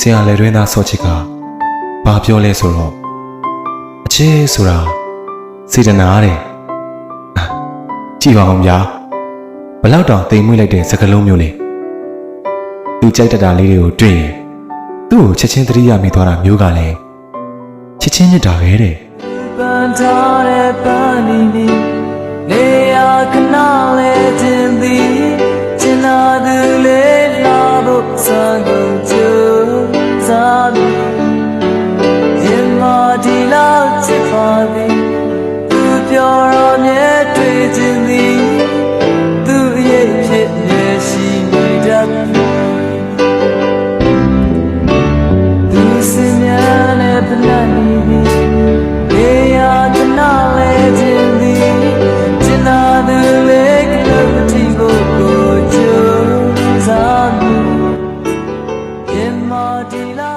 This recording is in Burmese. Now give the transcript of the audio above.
ဆရာလေတွင်သားစောချစ်ကဘာပြောလဲဆိုတော့အချစ်ဆိုတာစေတနာတဲ့ကြည့်ပါအောင်ဗျာဘလောက်တောင်တိမ်မွေ့လိုက်တဲ့စကားလုံးမျိုးလေသူကြိုက်တတ်တာလေးတွေကိုတွေ့ရင်သူ့ကိုချက်ချင်းသတိရမိသွားတာမျိုးကလည်းချက်ချင်းမြတ်တာပဲတဲ့ပန်းထားတဲ့ပန်းနီနီနေရခဏလေးတင်သည်ကျင်လာသူလေးလာဖို့စံကုန်ကြိုးစားပြီးရင်မဒီလောက်ချစ်ပါသည်သူပြောတော့မြဲတွေ့ခြင်းသည်သူရဲ့ဖြစ်နေရှိနေတတ်သူစင်များနဲ့ပနတ်နေသည်နေရခဏလေးတင်သည်ကျင်လာသူလေးကလေးမတီဖို့ကိုကြိုးစားပြီးရင်မဒီလောက်